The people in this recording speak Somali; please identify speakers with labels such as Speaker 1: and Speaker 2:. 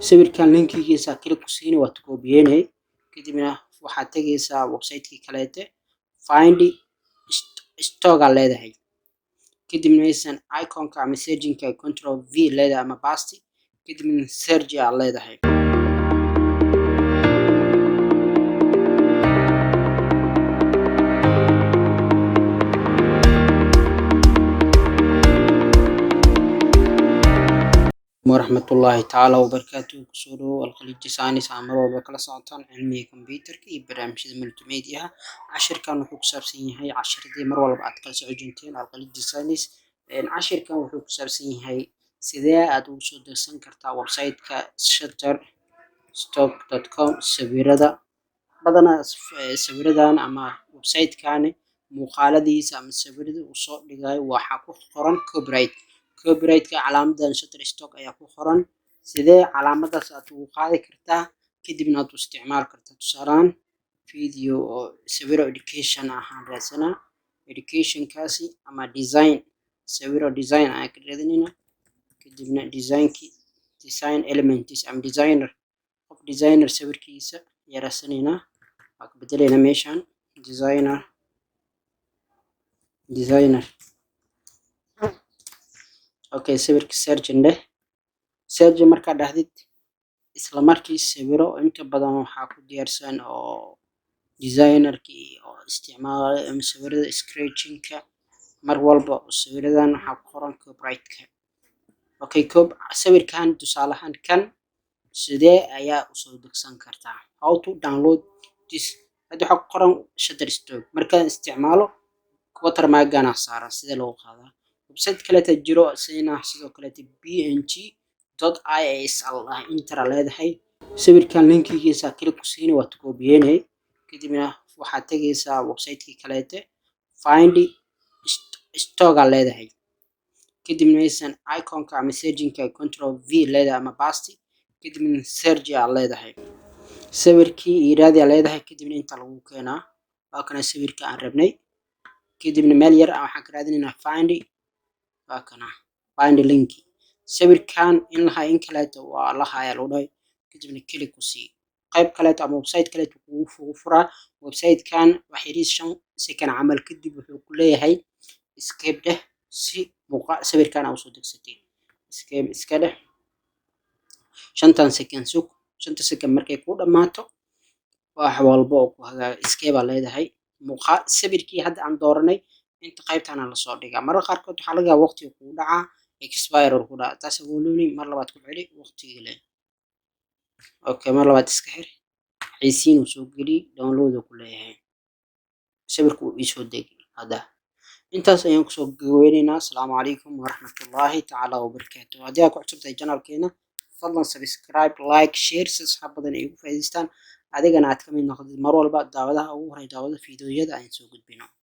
Speaker 1: sawirkan linkigiisa klik ku siini waad koobiyeenay kadibna waxaad tagaysaa website-kii kaleete find stock aad leedahay kadibna aysan iconka ama searchingka control v leedahay ama basti kadibna search aad leedahay ورحمة الله تعالى وبركاته كسورو الخليج ساينس عمر وبكلا ساعتان علمي كمبيوتر كي برامج ملتي ميديا عشر كان وحوك سابسين هاي عشر دي مرة ولا بعد كلا سعجنتين على الخليج ساينس عشر كان وحوك سابسين هاي سيدا أدو سود سنكرتا ويب سايت كshutterstock.com سويردا بدنا سويردان أما ويب سايت كان مقالديس أما سويرد وصوت لغاي وحاكو قرن كوبرايت copyright-ka calaamadan shutterstock ayaa ku qoran sidee calaamadaas aad ugu qaadi kartaa kadibna aad u isticmaali kartaa tusaalaan video oo sawiro education ahaan raadsanaa educationkaasi ama design sawiro design ayaan ka raadinayna kadibna design elements ama designer qof designer sawirkiisa ayaa raadsanaynaa waa ka bedelaynaa meeshaan designer okay sawirka search markaa dhahdid isla markii sawiro inta badan waxaa ku diyaarsan oo designerkii oo isticmaalay ama sawirada scratchingka mar walba sawiradan waxaa ku qoran copyright-ka okay sawirkan tusaale ahaan kan sidee ayaa usoo degsan kartaa how to download this hadda waxaa ku qoran shutterstock markaan isticmaalo watermark-gana saaran sidee loogu qaadaa website kaleeta jiro sidoo kaleeta png.is allah inter leedahay sawirkan linkigiisa klik ku siini waad koobiyeenay kadibna waxaad tagaysaa website-kii kaleete find stock aad leedahay kadibna aysan iconka ama searchingka control v leedahay ama basti kadibna search aad leedahay sawirkii iraadi aad leedahay kadibna inta lagu keenaa waa kana sawirka aan rabnay kadibna meel yar waxaan ka raadinaynaa find link sawirkan in lahaa in kaleeto waa lahaaya loo dhahay kadibna klik ku sii qayb kaleeto ama website kaleeto kugu furaa website-kan wax yariis 5 second camal kadib wuxuu ku leeyahay escape dheh si sawirkan aad usoo degsatay escape iska dheh 5 second sug 5 second markay ku dhamaato wax walba oo ku hagaaga escape aad leedahay sawirkii hadda aan dooranay inta qaybtana la soo dhigaa mararka qaarkood waxaa laga yaabaa waqtiga kugu dhacaa expire ku dhaca taas awooloonin mar labaad ku celi waqtiga leh okay mar labaad iska xir xaysiin uu soo geli download ku leeyahay sawirku ii soo degi hadda intaas ayaan kusoo gabagabeynaynaa assalaamu calaykum waraxmatullaahi tacaala wabarakaatuh haddii aad ku cusubtahay channelkeena fadlan subscribe like share si asxaab badan ay ugu faa'iidaystaan adigana aad ka mid noqotid mar walba daawadaha ugu horeeya daawada fiidiyowyada aan soo gudbino